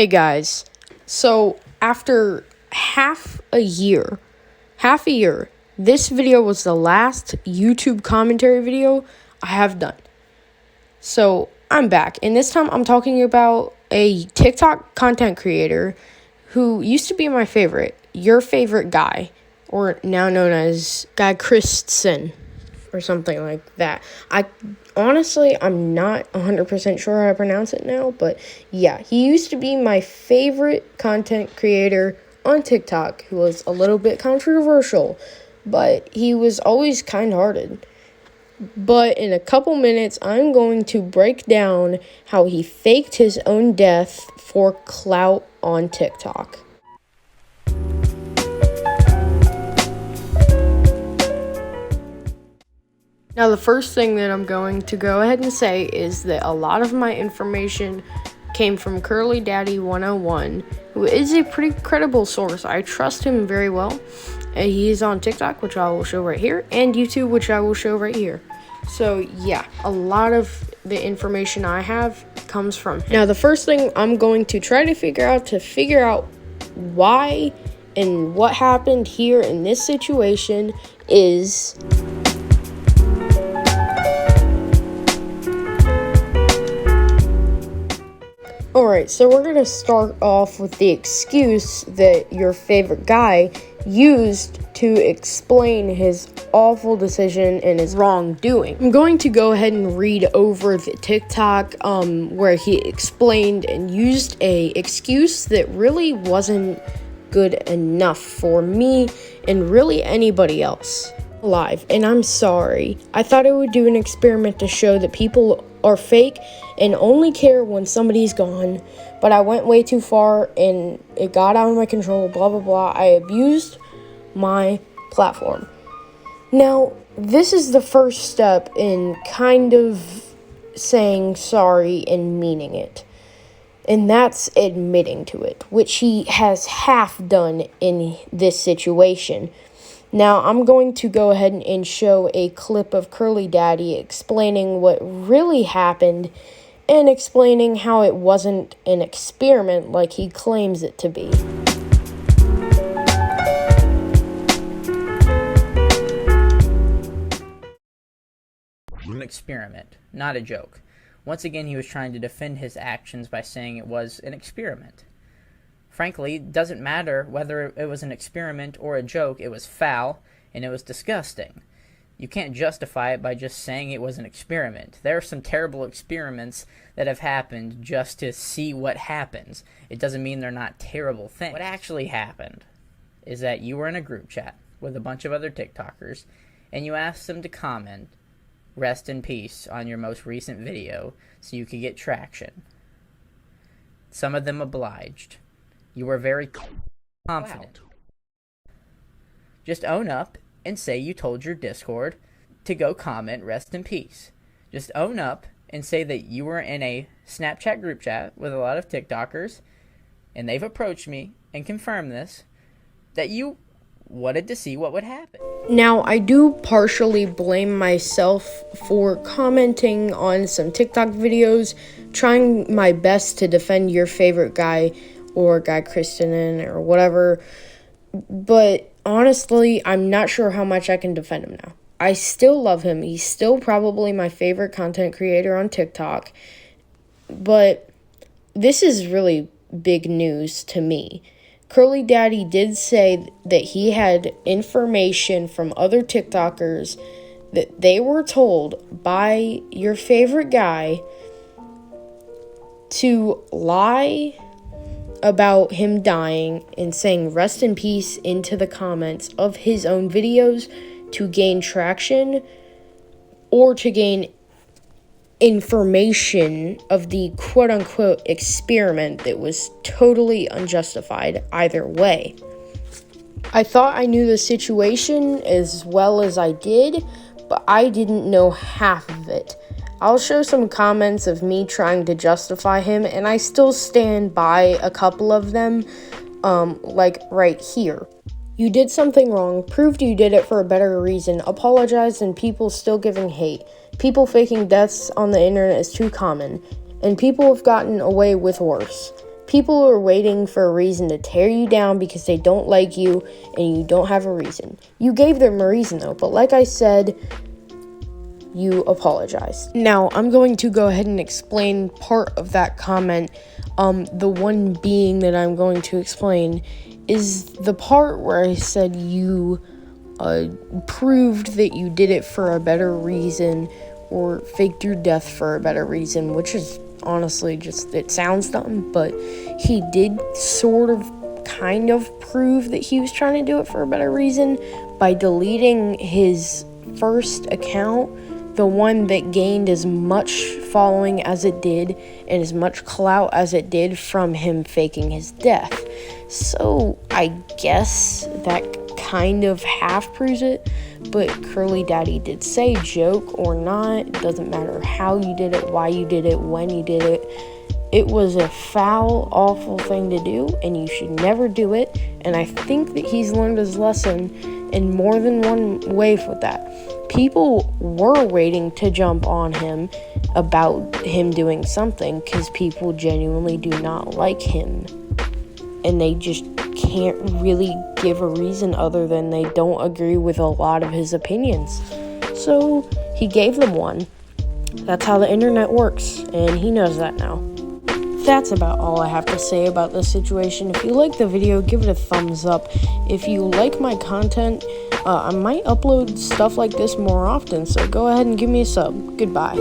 Hey guys, so after half a year, this video was the last YouTube commentary video I have done. So I'm back, and this time I'm talking about a TikTok content creator who used to be my favorite, Urfavoriteguy, or now known as Guy Christensen, or something like that. I'm not 100% sure how to pronounce it now, but yeah, he used to be my favorite content creator on TikTok who was a little bit controversial, but he was always kind-hearted. But in a couple minutes, I'm going to break down how he faked his own death for clout on TikTok. Now, the first thing that I'm going to go ahead and say is that a lot of my information came from Curly Daddy 101, who is a pretty credible source. I trust him very well. He is on TikTok, which I will show right here, and YouTube, which I will show right here. So, yeah, a lot of the information I have comes from him. Now, the first thing I'm going to try to figure out why and what happened here in this situation is... Alright, so we're going to start off with the excuse that your favorite guy used to explain his awful decision and his wrongdoing. I'm going to go ahead and read over the TikTok where he explained and used a excuse that really wasn't good enough for me and really anybody else alive. And I'm sorry. I thought I would do an experiment to show that people are fake and only care when somebody's gone, but I went way too far and it got out of my control, blah blah blah. I abused my platform. Now, this is the first step in kind of saying sorry and meaning it, and that's admitting to it, which he has half done in this situation. Now, I'm going to go ahead and show a clip of Curly Daddy explaining what really happened and explaining how it wasn't an experiment like he claims it to be. An experiment, not a joke. Once again, he was trying to defend his actions by saying it was an experiment. Frankly, it doesn't matter whether it was an experiment or a joke. It was foul, and it was disgusting. You can't justify it by just saying it was an experiment. There are some terrible experiments that have happened just to see what happens. It doesn't mean they're not terrible things. What actually happened is that you were in a group chat with a bunch of other TikTokers, and you asked them to comment, "Rest in peace," on your most recent video so you could get traction. Some of them obliged. You were very confident. Just own up and say you told your Discord to go comment "Rest in peace." Just own up and say that you were in a Snapchat group chat with a lot of TikTokers, and they've approached me and confirmed this, that you wanted to see what would happen. Now, I do partially blame myself for commenting on some TikTok videos, trying my best to defend your favorite guy or Guy Christensen or whatever, but honestly, I'm not sure how much I can defend him now. I still love him. He's still probably my favorite content creator on TikTok, but this is really big news to me. Curly Daddy did say that he had information from other TikTokers that they were told by your favorite guy to lie about him dying and saying "rest in peace" into the comments of his own videos to gain traction or to gain information of the quote-unquote experiment that was totally unjustified either way. I thought I knew the situation as well as I did, but I didn't know half of it. I'll show some comments of me trying to justify him, and I still stand by a couple of them, like right here. You did something wrong, proved you did it for a better reason, apologized, and people still giving hate. People faking deaths on the internet is too common, and people have gotten away with worse. People are waiting for a reason to tear you down because they don't like you and you don't have a reason. You gave them a reason though, but like I said, you apologized. Now, I'm going to go ahead and explain part of that comment. The one being that I'm going to explain is the part where I said you proved that you did it for a better reason or faked your death for a better reason, which is honestly just, it sounds dumb, but he did sort of kind of prove that he was trying to do it for a better reason by deleting his first account, the one that gained as much following as it did and as much clout as it did from him faking his death. So I guess that kind of half proves it, but Curly Daddy did say, joke or not, it doesn't matter how you did it, why you did it, when you did it. It was a foul, awful thing to do, and you should never do it. And I think that he's learned his lesson in more than one way with that. People were waiting to jump on him about him doing something because people genuinely do not like him. And they just can't really give a reason other than they don't agree with a lot of his opinions. So he gave them one. That's how the internet works, and he knows that now. That's about all I have to say about this situation. If you like the video, give it a thumbs up. If you like my content, I might upload stuff like this more often, so go ahead and give me a sub. Goodbye.